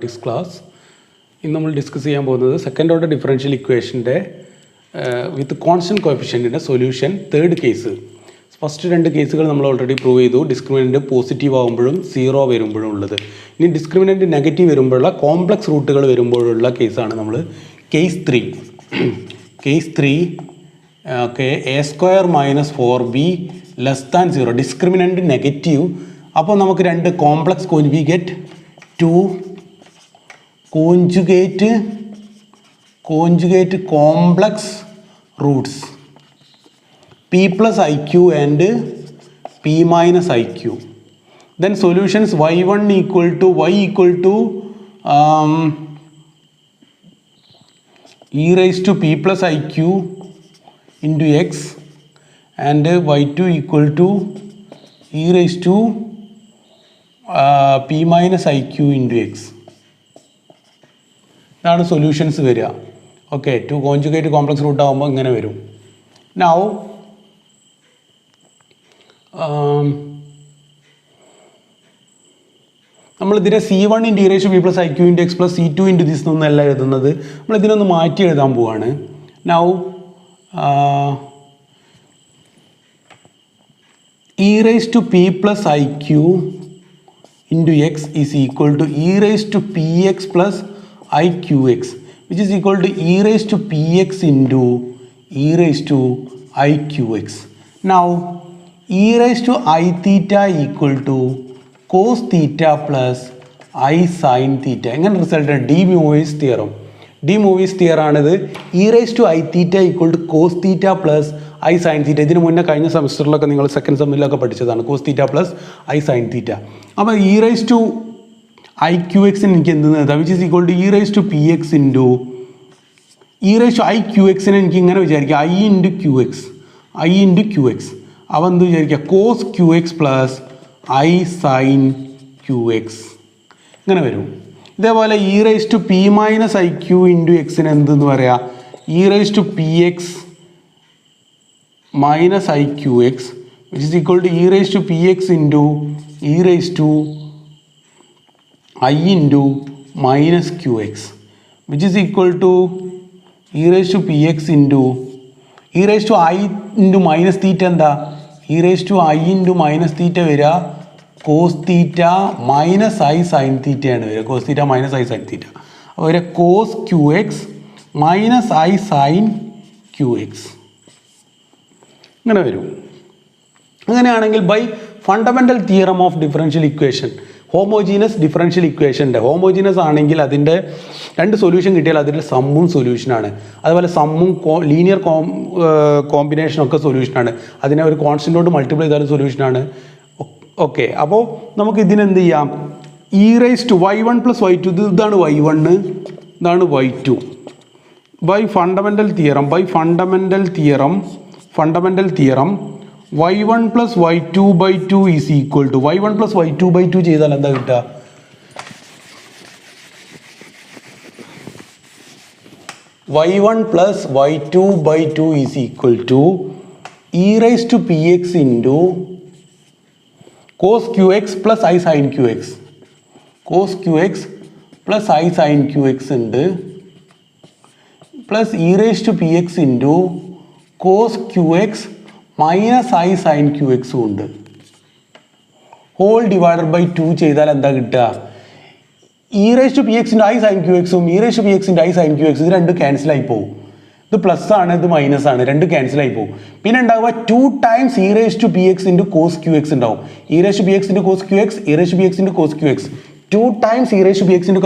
This class ഇന്ന് നമ്മൾ discuss ചെയ്യാൻ പോകുന്നത് സെക്കൻഡ് ഓർഡർ ഡിഫറൻഷ്യൽ ഇക്വേഷൻ്റെ വിത്ത് കോൺസ്റ്റൻറ്റ് കോഎഫിഷ്യൻറ്റിൻ്റെ സൊല്യൂഷൻ തേർഡ് കേസ്. ഫസ്റ്റ് രണ്ട് കേസുകൾ നമ്മൾ ഓൾറെഡി പ്രൂവ് ചെയ്തു. ഡിസ്ക്രിമിനൻറ്റ് പോസിറ്റീവ് ആകുമ്പോഴും സീറോ വരുമ്പോഴും ഉള്ളത്. ഇനി ഡിസ്ക്രിമിനൻറ്റ് നെഗറ്റീവ് വരുമ്പോഴുള്ള കോംപ്ലക്സ് റൂട്ടുകൾ വരുമ്പോഴുള്ള കേസാണ് നമ്മൾ case 3. Case 3 okay, A square minus 4b less than 0, discriminant negative. അപ്പോൾ നമുക്ക് രണ്ട് complex we get 2 conjugate complex roots p plus iq and p minus iq. Then solutions y1 equal to e raised to p plus iq into x and y2 equal to e raised to p minus iq into x. ഇതാണ് solutions വരിക. Okay, 2 conjugate complex root ആകുമ്പോൾ ഇങ്ങനെ വരും. Now നമ്മളിതിനെ C1 into e raise to p plus IQ into x plus C2 into this എന്നല്ല എഴുതുന്നത്. നമ്മളിതിനൊന്ന് മാറ്റി എഴുതാൻ പോവാണ്. Now e raise to p plus IQ into x is equal to e raise to p x plus IQX, which is equal to e raised to px into e raised to IQX. Now e raised to I theta equal to cos theta plus I sin theta. എങ്ങനെ result? De Moivre's theorem. De Moivre's theorem ആണിത്. E raise to i theta equal to cos theta plus i sine theta. ഇതിന് മുന്നേ കഴിഞ്ഞ സെമിസ്റ്ററിലൊക്കെ നിങ്ങൾ second സെമ്മിലൊക്കെ പഠിച്ചതാണ് cos theta plus i sine theta. അപ്പോൾ ഇ റേസ് ടു IQX എനിക്ക് എന്ത് എഴുതാം? Which is equal to e raise to p x into e raise to IQXനെ എനിക്ക് ഇങ്ങനെ വിചാരിക്കുക, ഐ ഇൻറ്റു ക്യു എക്സ്. അവ എന്ത് വിചാരിക്കുക? Cos q x plus i sine q x ഇങ്ങനെ വരും. ഇതേപോലെ e raise to p minus IQ into എക്സിന് എന്തെന്ന് പറയാം? E raise to p x minus IQX which is equal to e raise to p x into e raise to I into minus QX, which is equal to e raised to px into e raised to I into minus theta എന്താ? e raised to I into minus theta വരിക cos theta minus I sin theta ആണ് വരിക. cos theta minus I sin theta അപ്പോൾ വരിക cos QX minus I sin QX ഇങ്ങനെ വരും. അങ്ങനെയാണെങ്കിൽ by fundamental theorem of differential equation, homogeneous differential ഇക്വേഷൻ്റെ homogeneous ആണെങ്കിൽ അതിൻ്റെ രണ്ട് സൊല്യൂഷൻ കിട്ടിയാൽ അതിൻ്റെ സമ്മും സൊല്യൂഷനാണ്. അതുപോലെ സമ്മും ലീനിയർ കോമ്പിനേഷനൊക്കെ സൊല്യൂഷനാണ്. അതിനെ ഒരു കോൺസ്റ്റൻ്റോട് മൾട്ടിപ്ലൈ ചെയ്താലും സൊല്യൂഷനാണ്. ഓക്കെ, അപ്പോൾ നമുക്ക് ഇതിനെന്ത് ചെയ്യാം? E raise to y1 plus y2, ഇതാണ് y1, ഇതാണ് y2. By fundamental theorem y1 plus y2 by 2 is equal to y1 plus y2 by 2 ചെയ്താൽ എന്താ കിട്ടുക? y1 plus y2 by 2 is equal to e raised to px into cos qx plus I sin qx. cos qx plus I sin qx ഉണ്ട് plus e raised to px into cos qx minus i sine q എക്സും ഉണ്ട്. Whole divided by 2 ചെയ്താൽ എന്താ കിട്ടുക? E raise to p എക്സിൻ്റെ i sine q എക്സും e raise to p എക്സിൻ്റെ i sine q x ഇത് രണ്ട് ക്യാൻസലായി പോകും. ഇത് പ്ലസ് ആണ്, ഇത് മൈനസ് ആണ്, രണ്ട് ക്യാൻസലായി പോകും. പിന്നെ ഉണ്ടാവുക 2 times e raise to p x into cos q x ഉണ്ടാവും. E raise to p x into cos q x, e raise to p x into cos q x, 2 times e raise to p x into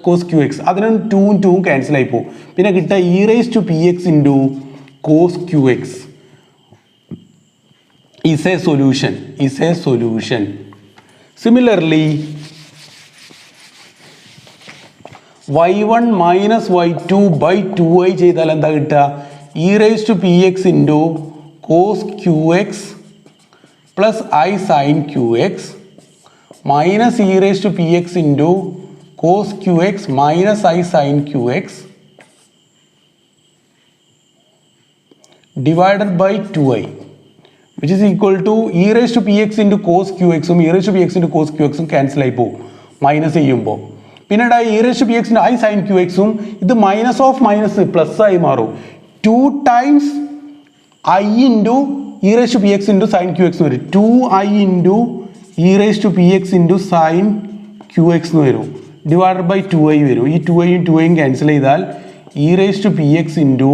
cos q x. അതിനും 2 ക്യാൻസലായി പോകും. പിന്നെ കിട്ടുക e raise to p x into cos q x is a solution. Similarly, y1 minus y2 by 2i ചെയ്താൽ എന്താ കിട്ടുക? e raised to px into cos qx plus I sin qx minus e raised to px into cos qx minus I sin qx divided by 2i. which is equal to e raised to px into cos qx ഉം e raised to px into cos qx ഉം cancel ആയി പോകും minus ചെയ്യുമ്പോൾ. പിന്നീട് e raise to p എക്സിൻ്റെ i sine q എക്സും ഇത് minus of minus plus ആയി മാറും. 2 times i into e raise to p x into sine q x വരും. 2i into e raise to p x into sine q x എന്ന് വരും. Divided by 2i വരും. ഈ 2iയും 2iയും ക്യാൻസൽ ചെയ്താൽ e raise to p x into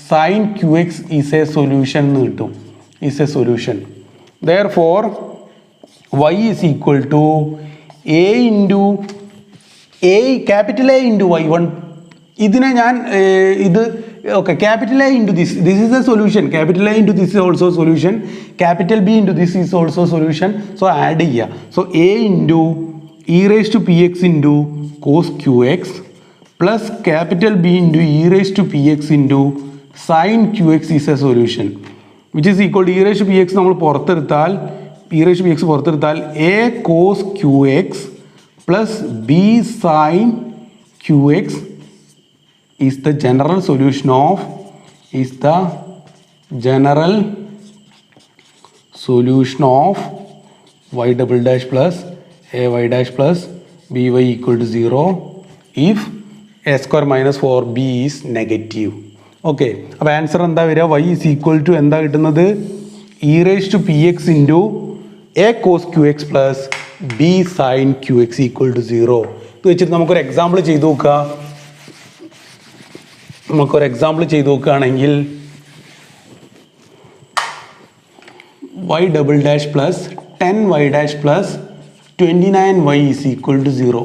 sine q x is a solution എന്ന് കിട്ടും. Is a solution. Therefore y is equal to a into a capital A into y1. ഇതിനെ ഞാൻ ഇത് okay capital A into this is a solution. Capital A into this is also solution. Capital B into this is also solution. So add ചെയ്യുക. So A into e raise to p x into cos q x plus capital B into e raise to p x into sine q x is a solution which is equal to e raise to p x നമ്മൾ പുറത്തെടുത്താൽ e raise to p x പുറത്തെടുത്താൽ A cos q x plus B sine q x is the general solution of y double dash plus ay dash plus by equal to 0 if a square minus 4b is negative. ഓക്കെ, അപ്പോൾ answer എന്താ വരിക? y is equal to എന്താ കിട്ടുന്നത്? E raise to p x into a cos q x plus B sine q x equal to 0. ഇത് വെച്ചിട്ട് നമുക്കൊരു example ചെയ്ത് നോക്കുക. നമുക്കൊരു എക്സാമ്പിൾ ചെയ്ത് നോക്കുകയാണെങ്കിൽ y double dash plus 10y dash plus 29y is equal to 0.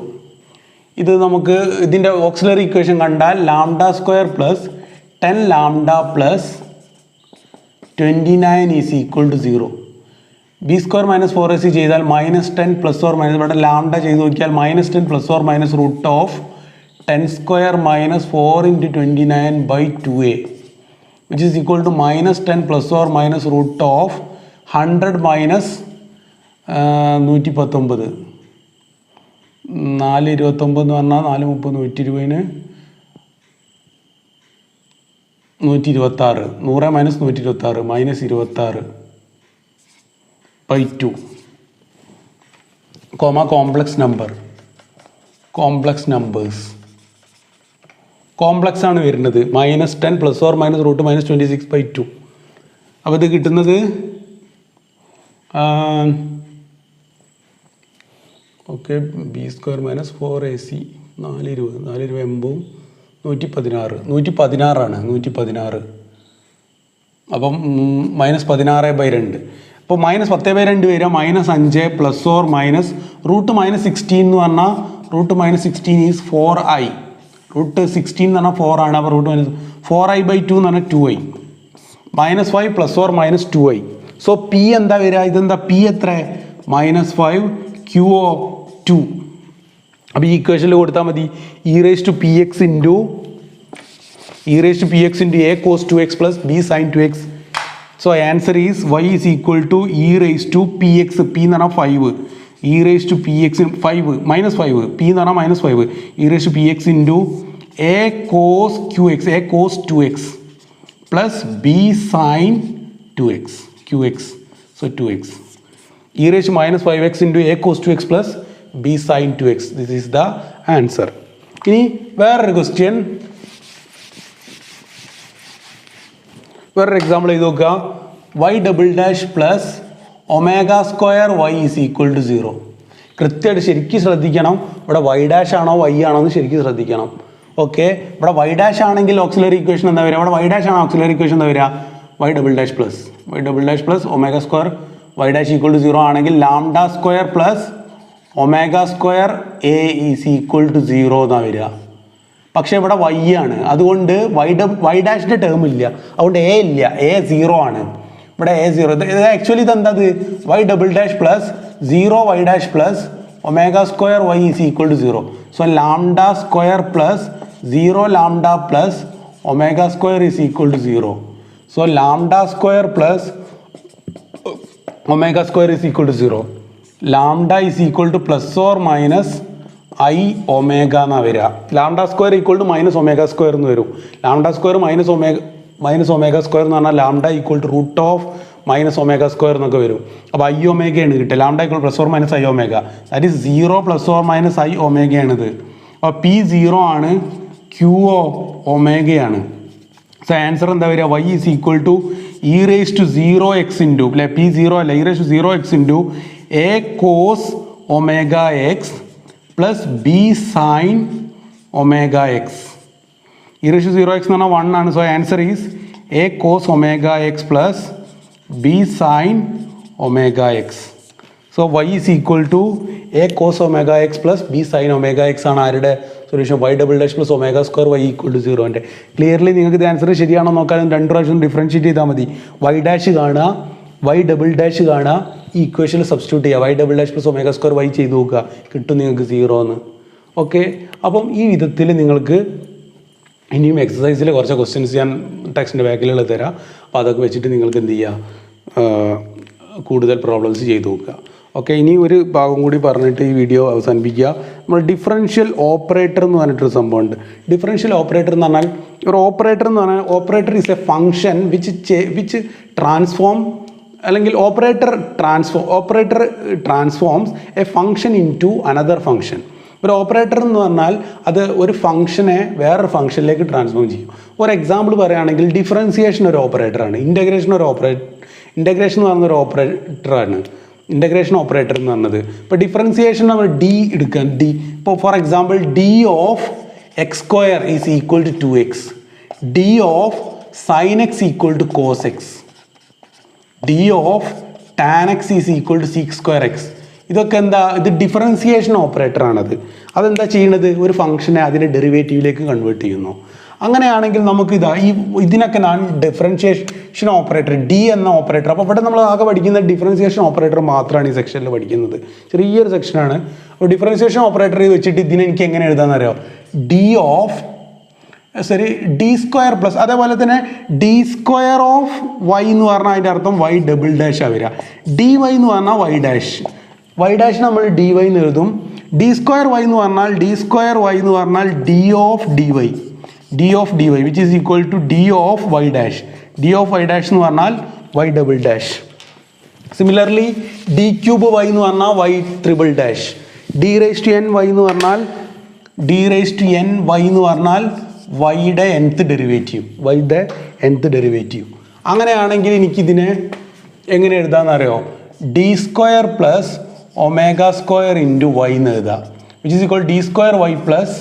ഇത് നമുക്ക് ഇതിൻ്റെ ഓക്സിലറി ഇക്വേഷൻ കണ്ടാൽ lambda square plus 10 lambda plus 29 is equal to 0. B square minus 4ac ചെയ്താൽ -10 പ്ലസ് ഓർ മൈനസ് ഇവിടെ ലാംഡ ചെയ്ത് നോക്കിയാൽ -10 plus or minus root of 10 square minus 4 into 29 by 2a which is equal to -10 plus or minus root of 100 minus 119. 429 എന്ന് പറഞ്ഞാൽ 430 120 126 100 minus 126 minus 26 by 2 comma complex numbers complex ആണ് വരുന്നത്. -10 plus or minus root minus 26/2. അപ്പോൾ ഇത് കിട്ടുന്നത് okay B square minus 4ac 420 420 80 116 116. അപ്പം -16/2. അപ്പോൾ -10/2 വരിക -5 പ്ലസ് ഓർ മൈനസ് റൂട്ട് -16 എന്ന് പറഞ്ഞാൽ റൂട്ട് -16 ഈസ് 4i. റൂട്ട് 16 എന്ന് പറഞ്ഞാൽ 4 ആണ്. അപ്പോൾ റൂട്ട് മൈനസ് 4i/2 എന്ന് പറഞ്ഞാൽ 2i -5 plus or minus 2i. So P എന്താ വരിക? ഇതെന്താ പി എത്ര? -5 Q(2). അപ്പോൾ ഈ ഇക്വേഷനിൽ കൊടുത്താൽ മതി e raise to p x into a cos 2x plus B sine 2x. So answer is y is equal to e raise to p x. P എന്ന് പറഞ്ഞാൽ 5 e raise to p x 5 -5 p എന്ന് പറഞ്ഞാൽ -5 e raise to p x into a cos q x a cos 2x plus B sine 2x QX. So 2x e raise to -5x into a cos 2x plus B sine 2x. This is the answer. ഇനി വേറൊരു question, വേറൊരു example ചെയ്ത് നോക്കുക. y double dash plus omega square y is equal to 0. കൃത്യമായിട്ട് ശരിക്കും ശ്രദ്ധിക്കണം. ഇവിടെ y dash ആണോ y ആണോ എന്ന് ശരിക്കും ശ്രദ്ധിക്കണം. ഓക്കെ, ഇവിടെ y ഡാഷ് ആണെങ്കിൽ ഓക്സിലറി ഇക്വേഷൻ എന്താ വരിക? ഇവിടെ y ഡാഷ് ആണ് ഓക്സിലറി ഇക്വേഷൻ എന്താ വരിക? y double dash plus omega square y dash equal to 0 ആണെങ്കിൽ lambda square plus omega square a is equal to 0 എന്നാണ് വരിക. പക്ഷേ ഇവിടെ y ആണ്, അതുകൊണ്ട് y ഡാഷിൻ്റെ ടേം ഇല്ല, അതുകൊണ്ട് a ഇല്ല, a 0 ആണ്. ഇവിടെ a 0. ഇത് ആക്ച്വലി ഇതെന്താ? y double dash plus 0y dash plus omega square y is equal to 0. So lambda square plus 0 lambda plus omega square is equal to 0. So lambda square plus omega square is equal to 0. Lambda is equal to plus or minus i omega എന്നാണ് വരിക. Lambda square equal to minus omega square എന്ന് വരും. Lambda square minus omega square എന്ന് പറഞ്ഞാൽ lambda equal to root of minus omega square എന്നൊക്കെ വരും. അപ്പോൾ i ഒമേഗയാണ് കിട്ടുക. Lambda equal plus or minus i omega. That is 0 plus or minus i ഒമേഗയാണിത്. അപ്പോൾ പി 0 ആണ്, ക്യൂ ഒമേഗയാണ്. സോ ആൻസർ എന്താ വരിക? y is equal to e raise to 0x into അല്ലെ പി 0 അല്ല e raise to 0x into a cos omega x plus B sine omega x. E raise to 0x എന്ന് പറഞ്ഞാൽ 1 ആണ്. So answer is a cos omega x plus B sine omega x. So y is equal to a cos omega x plus B sine omega x ആണ് ആരുടെ solution? y double dash plus omega square y equal to 0. Clearly നിങ്ങൾക്ക് ഇത് answer ശരിയാണോ നോക്കാൻ 2 പ്രാവശ്യം differentiate ചെയ്താൽ മതി. y dash കാണുക, y ഡബിൾ ഡാഷ് കാണുക, ഈ ഇക്വേഷനിൽ സബ്സ്റ്റിറ്റ്യൂട്ട് ചെയ്യുക. y double dash plus omega square y ചെയ്ത് നോക്കുക, കിട്ടും നിങ്ങൾക്ക് 0 എന്ന്. ഓക്കെ, അപ്പം ഈ വിധത്തിൽ നിങ്ങൾക്ക് ഇനിയും എക്സസൈസിൽ കുറച്ച് ക്വസ്റ്റ്യൻസ് ഞാൻ ടെക്സ്റ്റിൻ്റെ ബാക്കിലുള്ള തരാം. അപ്പോൾ അതൊക്കെ വെച്ചിട്ട് നിങ്ങൾക്ക് എന്ത് ചെയ്യുക, കൂടുതൽ പ്രോബ്ലംസ് ചെയ്ത് നോക്കുക. ഓക്കെ, ഇനി ഒരു ഭാഗം കൂടി പറഞ്ഞിട്ട് ഈ വീഡിയോ അവസാനിപ്പിക്കുക. നമ്മൾ ഡിഫറൻഷ്യൽ ഓപ്പറേറ്റർ എന്ന് പറഞ്ഞിട്ടൊരു സംഭവമുണ്ട്. ഡിഫറൻഷ്യൽ ഓപ്പറേറ്റർ എന്ന് പറഞ്ഞാൽ ഒരു ഓപ്പറേറ്റർ എന്ന് പറഞ്ഞാൽ operator is a function which transform അല്ലെങ്കിൽ operator transforms a function into another function. ഒരു ഓപ്പറേറ്റർ എന്ന് പറഞ്ഞാൽ അത് ഒരു ഫംഗ്ഷനെ വേറൊരു ഫംഗ്ഷനിലേക്ക് ട്രാൻസ്ഫോം ചെയ്യും. ഒരു എക്സാമ്പിൾ പറയുകയാണെങ്കിൽ ഡിഫറൻസിയേഷൻ ഒരു ഓപ്പറേറ്ററാണ്, ഇൻ്റഗ്രേഷൻ എന്ന് പറഞ്ഞ ഒരു ഓപ്പറേറ്ററാണ്. ഇൻ്റഗ്രേഷൻ ഓപ്പറേറ്റർ എന്ന് പറഞ്ഞത്. ഇപ്പോൾ ഡിഫറൻസിയേഷൻ നമ്മൾ ഡി എടുക്കുക. ഡി ഇപ്പോൾ for example D of x square is equal to 2x, D of sine x equal to cos x, D of tan x is equal to sec square x. ഇതൊക്കെ എന്താ? ഇത് differentiation operator ആണത്. അതെന്താ ചെയ്യുന്നത്? ഒരു ഫംഗ്ഷനെ അതിൻ്റെ ഡെറിവേറ്റീവിലേക്ക് കൺവേർട്ട് ചെയ്യുന്നു. അങ്ങനെയാണെങ്കിൽ നമുക്ക് ഇതിനൊക്കെ ഞാൻ ഡിഫറൻഷിയേഷൻ ഓപ്പറേറ്റർ ഡി എന്ന ഓപ്പറേറ്റർ. അപ്പോൾ ഇവിടെ നമ്മൾ ആകെ പഠിക്കുന്ന ഡിഫറൻസിയേഷൻ ഓപ്പറേറ്റർ മാത്രമാണ് ഈ സെക്ഷനിൽ പഠിക്കുന്നത്. ചെറിയൊരു സെക്ഷനാണ്. അപ്പോൾ ഡിഫറൻസിയേഷൻ ഓപ്പറേറ്റർ വെച്ചിട്ട് ഇതിനെ എനിക്ക് എങ്ങനെ എഴുതാമെന്ന് അറിയാം? ഡി സ്ക്വയർ പ്ലസ് അതേപോലെ തന്നെ ഡി സ്ക്വയർ ഓഫ് വൈ എന്ന് പറഞ്ഞാൽ അതിൻ്റെ അർത്ഥം വൈ ഡബിൾ ഡാഷ് ആവുക. ഡി വൈ എന്ന് പറഞ്ഞാൽ വൈ ഡാഷ്, വൈ ഡാഷ് നമ്മൾ ഡി വൈ എന്ന് എഴുതും. ഡി സ്ക്വയർ വൈ എന്ന് പറഞ്ഞാൽ D of D y, D of D y which is equal to D of y dash. D of y dash എന്ന് പറഞ്ഞാൽ y double dash. Similarly D cube y എന്ന് പറഞ്ഞാൽ y triple dash. D raise to n y എന്ന് പറഞ്ഞാൽ വൈയുടെ nth derivative. അങ്ങനെയാണെങ്കിൽ എനിക്കിതിനെ എങ്ങനെ എഴുതാമെന്നറിയോ? D square plus omega square into y എന്ന് എഴുതാം, which is equal D square y plus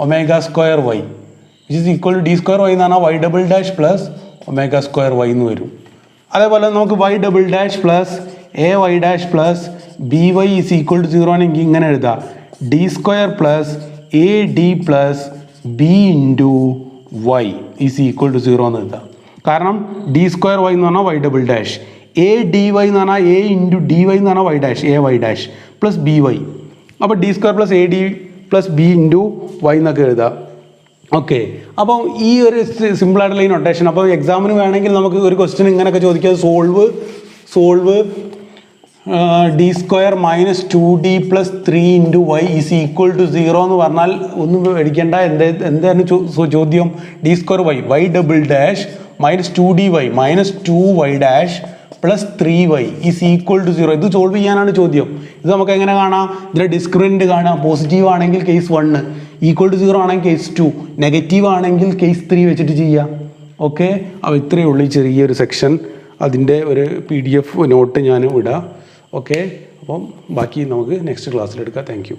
omega square y, which is equal D square y എന്ന് പറഞ്ഞാൽ y double dash plus omega square y എന്ന് വരും. അതേപോലെ നമുക്ക് y double dash plus a y dash plus b y is equal to 0 ആണെങ്കിൽ ഇങ്ങനെ എഴുതാം, D square plus a D plus b into y is equal to 0 എന്ന് എഴുതാം. കാരണം ഡി സ്ക്വയർ വൈ എന്ന് പറഞ്ഞാൽ y double dash, a D y എന്ന് പറഞ്ഞാൽ എ ഇൻറ്റു ഡി വൈ എന്ന് പറഞ്ഞാൽ y dash, a y dash plus b y. അപ്പോൾ D square plus a D plus b into y എന്നൊക്കെ എഴുതാം. ഓക്കെ, അപ്പോൾ ഈ ഒരു സിമ്പിളായിട്ടുള്ള ഈ നൊട്ടേഷൻ. അപ്പോൾ എക്സാമിന് വേണമെങ്കിൽ നമുക്ക് ഒരു ക്വസ്റ്റ്യൻ ഇങ്ങനെയൊക്കെ ചോദിക്കാം, solve D square minus 2d plus 3 into y is equal to 0 എന്ന് പറഞ്ഞാൽ ഒന്നും പേടിക്കേണ്ട. എന്താണ് ചോദ്യം? D square y double dash minus 2d y minus 2y dash plus 3y is equal to 0. ഇത് സോൾവ് ചെയ്യാനാണ് ചോദ്യം. ഇത് നമുക്ക് എങ്ങനെ കാണാം? ഇതിൻ്റെ ഡിസ്ക്രിമിനൻ്റ് കാണാം. പോസിറ്റീവ് ആണെങ്കിൽ കേസ് 1, ഈക്വൽ ടു 0 ആണെങ്കിൽ കേസ് 2, നെഗറ്റീവ് ആണെങ്കിൽ കേസ് 3 വെച്ചിട്ട് ചെയ്യാം. ഓക്കെ, അപ്പോൾ ഇത്രയേ ഉള്ളൂ ഈ ചെറിയൊരു സെക്ഷൻ. അതിൻ്റെ ഒരു PDF നോട്ട് ഞാൻ ഇടാം. ഓക്കെ, അപ്പം ബാക്കി നമുക്ക് നെക്സ്റ്റ് ക്ലാസ്സിലെടുക്കാം. Thank you.